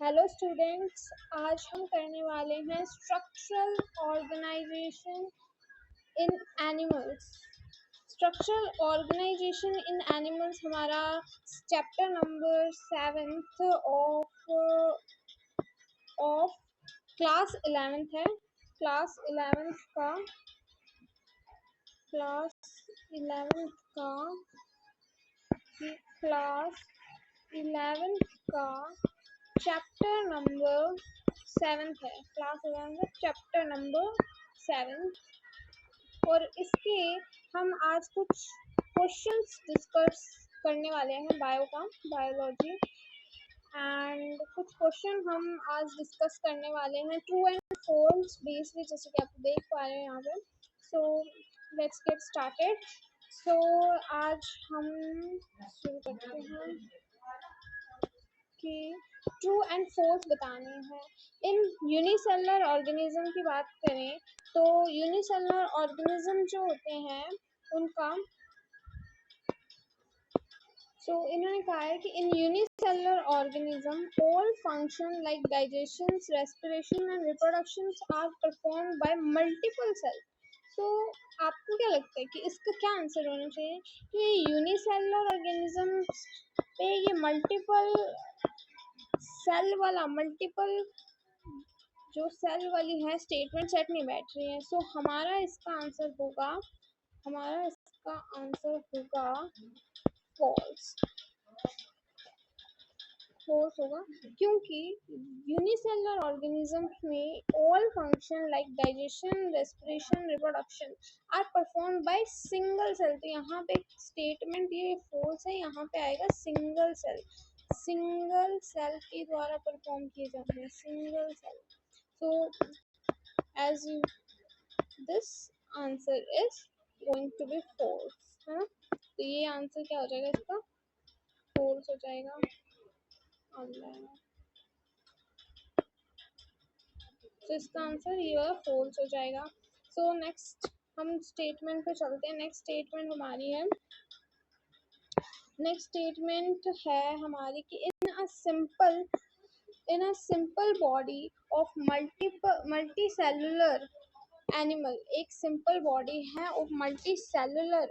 Hello students, आज हम करने वाले हैं स्ट्रक्चरल ऑर्गेनाइजेशन इन एनिमल्स। स्ट्रक्चरल ऑर्गेनाइजेशन इन एनिमल्स हमारा chapter number 7 of class 11th है। क्लास 11th का चैप्टर नंबर 7 है। क्लास 11 चैप्टर नंबर 7 और इसके हम आज कुछ क्वेश्चंस डिस्कस करने वाले हैं बायोलॉजी एंड कुछ क्वेश्चन हम आज डिस्कस करने वाले हैं ट्रू एंड फॉल्स बेस्ड, जैसे कि आप देख पा रहे हैं यहाँ पे। So let's get started. So आज हम शुरू करते हैं कि ट्रू एंड फॉल्स बताने हैं। इन यूनिसेलुलर ऑर्गेनिज्म की बात करें तो यूनिसेलुलर ऑर्गेनिज्म जो होते हैं उनका इन्होंने कहा है कि in unicellular organism all function like digestion, respiration and reproduction are performed by multiple cells. तो आपको क्या लगता है कि इसका क्या आंसर होना चाहिए कि यूनिसेलुलर ऑर्गेनिज्म पे ये मल्टीपल जो सेल वाली है स्टेटमेंट सेट नहीं बैठ रही है। सो हमारा इसका आंसर होगा फॉल्स होगा, क्योंकि यूनिसेलुलर ऑर्गेनिज्म में all function like digestion, respiration, reproduction are perform by single cell. तो यहाँ पे स्टेटमेंट ये फॉल्स है, यहाँ पे आएगा सिंगल सेल के द्वारा परफॉर्म किए जाते हैं, single cell. So as this answer is going to be false, है ना। तो ये आंसर क्या हो जाएगा, इसका फॉल्स हो जाएगा। तो इसका आंसर ये वाला फॉल्स हो जाएगा। सो नेक्स्ट हम स्टेटमेंट पे चलते हैं। नेक्स्ट स्टेटमेंट है हमारी कि in a simple body of multicellular animal, एक सिंपल बॉडी है of multicellular,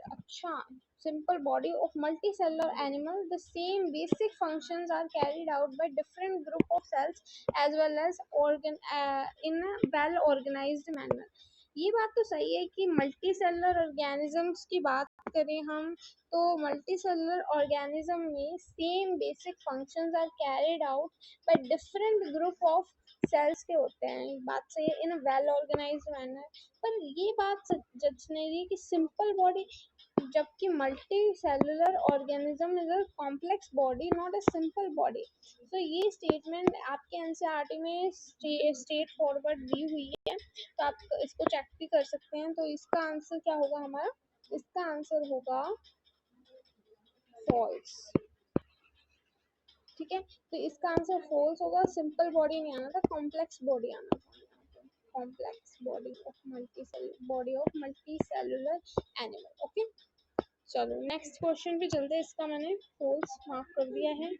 simple body of multicellular animal, the same basic functions are carried out by different group of cells as well as in a well organized manner। ये बात तो सही है कि multi cellular organisms की बात करें हम तो मल्टी सेलुलर ऑर्गेनिज्म में same basic functions are carried out by different group of cells के होते हैं। बात सही है, इन वेल ऑर्गेनाइज्ड मैनर। पर ये बात जज नहीं रही कि सिंपल बॉडी, जबकि multi cellular organism is a complex body, not a simple body. तो ये स्टेटमेंट आपके एनसीईआरटी में स्ट्रेट फॉरवर्ड दी हुई है, तो आप इसको चेक भी कर सकते हैं। तो इसका आंसर क्या होगा हमारा, इसका आंसर होगा फॉल्स। ठीक है, तो इसका आंसर फॉल्स होगा। सिंपल बॉडी नहीं आना था, कॉम्प्लेक्स बॉडी आना था, complex body of multicellular animal. Okay, चलो नेक्स्ट क्वेश्चन पे चलते हैं। इसका मैंने फॉल्स मार्क कर दिया है,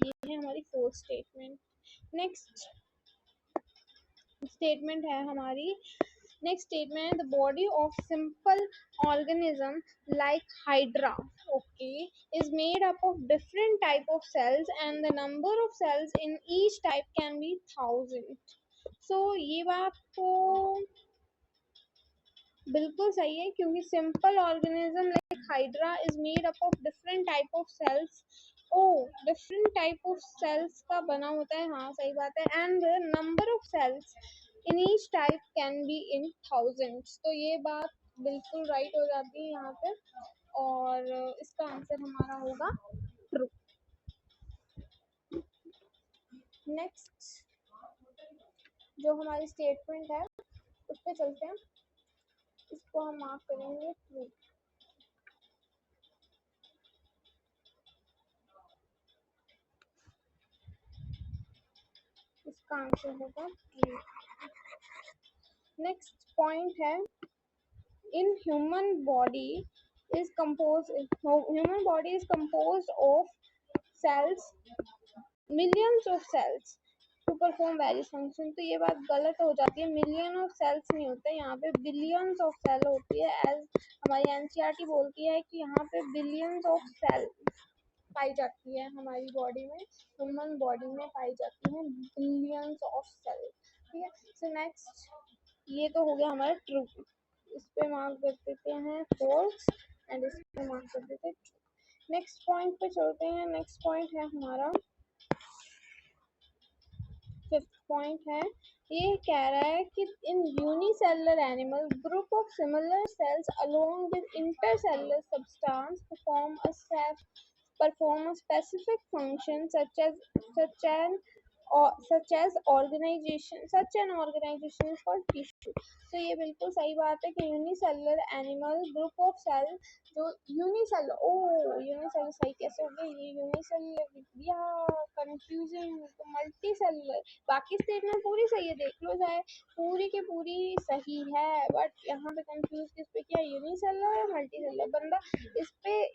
ये है हमारी फॉल्स स्टेटमेंट। नेक्स्ट स्टेटमेंट है हमारी, next statement the body of simple organism like hydra, okay, is made up of different type of cells and the number of cells in each type can be 1000। so ये बात तो बिल्कुल सही है, क्योंकि simple organism like hydra is made up of different type of cells. Different type of cells का बना होता है, हाँ सही बात है। And number of cells in each type can be in thousands. तो ये बात बिल्कुल राइट हो जाती है यहाँ पे, और इसका आंसर हमारा होगा ट्रू। नेक्स्ट जो हमारी स्टेटमेंट है उस पर चलते हैं, इसको हम मार्क करेंगे ट्रू। इसका आंसर होगा ट्रू। नेक्स्ट पॉइंट है, in human body is composed of cells, millions of cells, to perform various function. तो ये बात गलत हो जाती है, मिलियन ऑफ सेल्स नहीं होते, यहाँ पे बिलियंस ऑफ सेल होती है। एज हमारी एनसीईआरटी बोलती है कि यहाँ पे बिलियंस ऑफ सेल पाई जाती है हमारी बॉडी में, ह्यूमन बॉडी में पाई जाती है बिलियंस ऑफ सेल। ठीक है, सो नेक्स्ट, ये तो हो गया हमारा ट्रू, इस पे मार्क कर देते हैं फॉल्स एंड इस पे मार्क कर देते हैं ट्रू। नेक्स्ट पॉइंट पे चलते हैं। नेक्स्ट पॉइंट है हमारा फिफ्थ पॉइंट है, ये कह रहा है कि in unicellular animal group of similar sales along with intercellular substance perform a specific function such an organization is called tissue। तो ये बिल्कुल सही बात है कि unicellular animal group of cell जो यूनिसेलुलर सही कैसे हो गया, ये यूनिसेलुलर या कंफ्यूजिंग, तो मल्टी सेलुलर, बाकी स्टेटमेंट पूरी सही है, देख लो जाए पूरी की पूरी सही है, बट यहाँ पे कंफ्यूज किस पे किया, यूनिसेलुलर और मल्टी सेलुलर। बंदा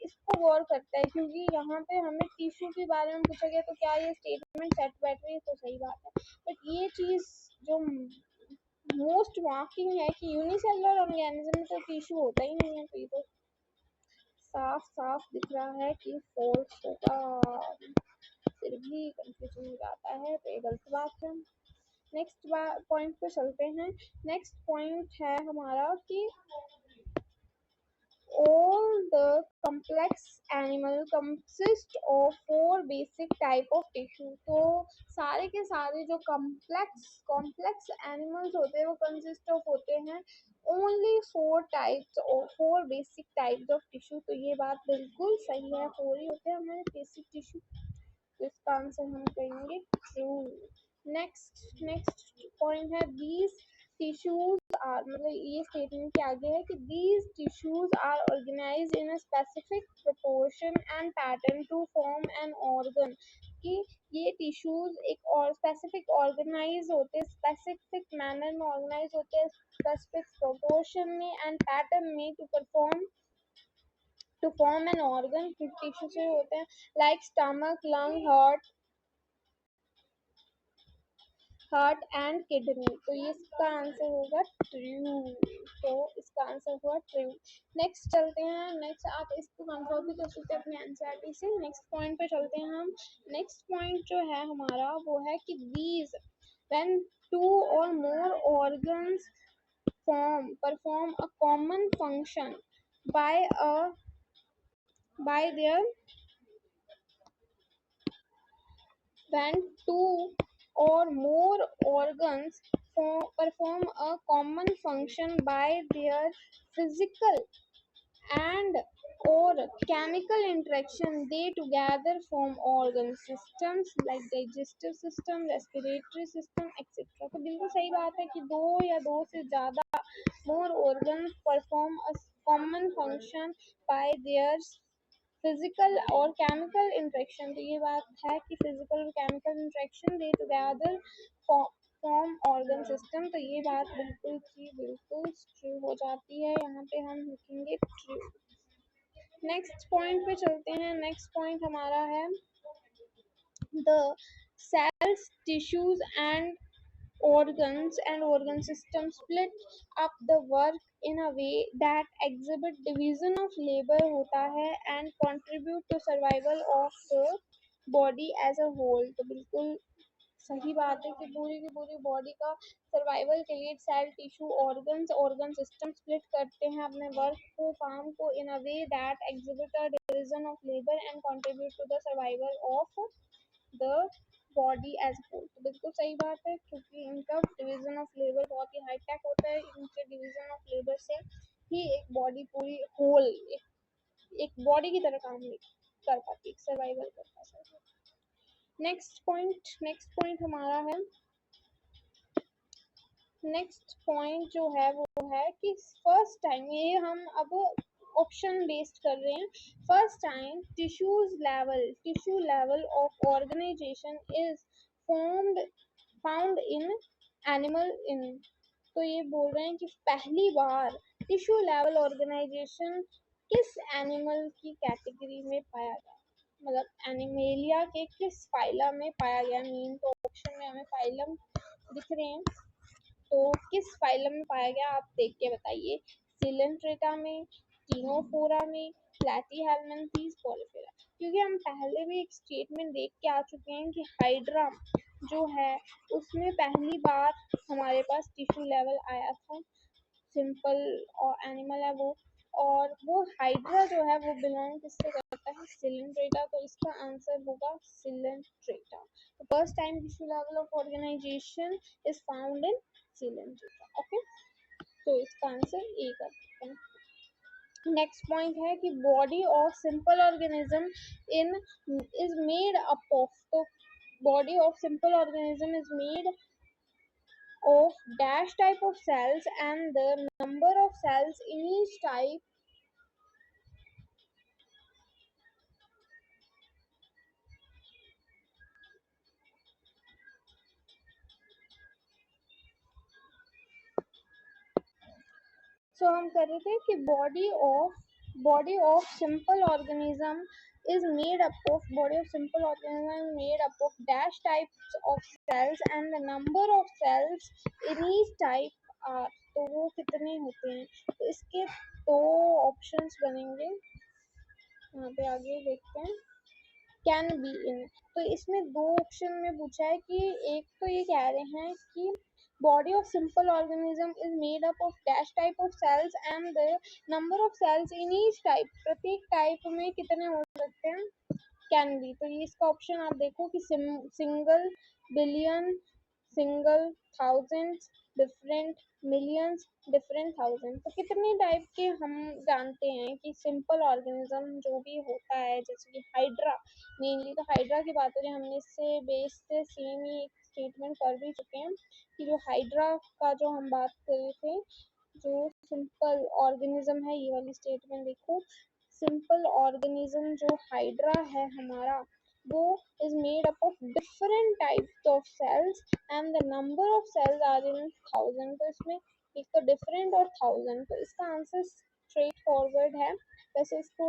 इसको गौर करता है क्योंकि यहाँ पे हमें टिश्यू के बारे में पूछा गया, तो क्या ये स्टेटमेंट सेट बैठ रही है, तो सही बात है। बट ये चीज जो मोस्ट मार्किंग है कि यूनिसेलुलर ऑर्गेनिज्म में तो टिश्यू होता ही नहीं है, तो ये तो साफ साफ दिख रहा है कि फॉल्स होगा, फिर भी कंफ्यूजन हो जाता है, तो ये गलत बात है। नेक्स्ट पॉइंट पे चलते हैं। नेक्स्ट पॉइंट है हमारा कि all the complex animal consist of four basic type of tissue। तो सारे के सारे जो complex animals होते हैं वो consist of होते हैं only four basic types of tissue। तो ये बात बिल्कुल सही है, फोर ही होते हैं हमारे बेसिक टिश्यू, तो इसका आंसर हम कहेंगे ट्रू। नेक्स्ट पॉइंट है, these tissues are, मतलब ये स्टेटमेंट के आगे है कि these tissues are organized in a specific proportion and pattern to form an organ। कि ये टिश्यूज एक और स्पेसिफिक ऑर्गेनाइज होते हैं, स्पेसिफिक मैनर में ऑर्गेनाइज होते हैं, स्पेसिफिक प्रोपोर्शन में एंड पैटर्न में to form an organ, tissue से होते हैं, like stomach, lung, heart and kidney. तो ये इसका आंसर होगा ट्रू, तो इसका आंसर हुआ ट्रू। नेक्स्ट चलते हैं, नेक्स्ट आप इसको कंफर्म भी कर सकते हैं अपने एनसीईआरटी से। नेक्स्ट पॉइंट पे चलते हैं हम। नेक्स्ट पॉइंट जो है हमारा वो है कि these when two or more organs perform a common function by their when two or more organs perform a common function by their physical and or chemical interaction, they together form organ systems like digestive system, respiratory system, etc। तो बिल्कुल सही बात है कि दो या दो से ज़्यादा more organs perform a common function by their physical और केमिकल इंटरेक्शन। तो ये बात है कि फिजिकल और केमिकल इंटरेक्शन दे टुगेदर फॉर्म ऑर्गन सिस्टम। तो ये बात बिल्कुल ट्रू हो जाती है, यहाँ पे हम लिखेंगे ट्रू। नेक्स्ट पॉइंट पे चलते हैं। नेक्स्ट पॉइंट हमारा है the cells, tissues and organs and organ systems split up the work in a way that exhibit division of labor होता है and contribute to survival of the body as a whole। तो बिल्कुल सही बात है कि पूरी की पूरी बॉडी का सर्वाइवल के लिए cell, tissue, organ system split करते हैं अपने वर्क को, काम को in a way that exhibit a division of labour and contribute to the survival of the body as whole. तो बिल्कुल सही बात है क्योंकि इनका डिवीजन ऑफ लेबर बहुत ही हाईटेक होता है, इनके डिवीजन ऑफ लेबर से ही एक बॉडी पूरी होल एक बॉडी की तरह काम कर पाती है, सर्वाइवल कर पाती है। नेक्स्ट पॉइंट हमारा है, नेक्स्ट पॉइंट जो है वो है कि फर्स्ट टाइम, ये हम अब ऑप्शन बेस्ड कर रहे हैं, first time tissue level of organisation is found in animal in. तो ये बोल रहे हैं कि पहली बार टिश्यू लेवल ऑर्गेनाइजेशन किस एनिमल की कैटेगरी में पाया गया, मतलब एनिमेलिया के किस फाइला में पाया गया। मीन तो सेक्शन में हमें फाइलम दिख रहे हैं, तो किस फाइलम में पाया गया आप देख के बताइए। सिलेंट्रेटा में, टीनोफोरा में, प्लैटीहेल्मिन्थेस पॉलीफेरा। क्योंकि हम पहले भी एक स्टेटमेंट देख के आ चुके हैं कि हाइड्रा जो है उसमें पहली बार हमारे पास टिश्यू लेवल आया था, सिंपल और एनिमल है वो, और वो हाइड्रा जो है वो बिलोंग किससे करता है, सिलेंट्रेटा। तो इसका आंसर होगा Coelenterata. The first time tissue level of organization is found in Coelenterata. Okay, तो इसका आंसर ए कर सकते हैं। नेक्स्ट पॉइंट है कि body of simple organism in is made up of, तो body of simple organism is made of dash type of cells and the number of cells in each type so हम कर रहे थे कि body of simple organism is made up of dash types of cells and the number of cells in each type are, तो वो कितने होते हैं, तो इसके दो ऑप्शंस बनेंगे। यहाँ पे आगे देखते हैं, कैन बी इन, तो इसमें दो ऑप्शन में पूछा है कि एक तो ये कह रहे हैं कि body of simple organism is made up of dash type of cells and the number of cells in each type, प्रत्येक टाइप में कितने हो सकते हैं, कैन बी। तो ये इसका ऑप्शन आप देखो कि single, billion, single, thousand, different, millions, different, thousand. तो कितने टाइप के हम जानते हैं कि सिंपल ऑर्गेनिज्म जो भी होता है, जैसे कि हाइड्रा, मेनली तो हाइड्रा की बात करें, हमने इससे बेस से सेम ही स्टेटमेंट कर भी चुके हैं कि जो हाइड्रा का जो हम बात कर रहे थे, जो सिंपल ऑर्गेनिज्म है, ये वाली स्टेटमेंट देखो, सिंपल ऑर्गेनिज्म जो हाइड्रा है हमारा, वो is made up of different types of cells and the number of cells are in thousand। तो इसमें एक तो different और thousand, तो इसका आंसर स्ट्रेट फॉरवर्ड है। वैसे इसको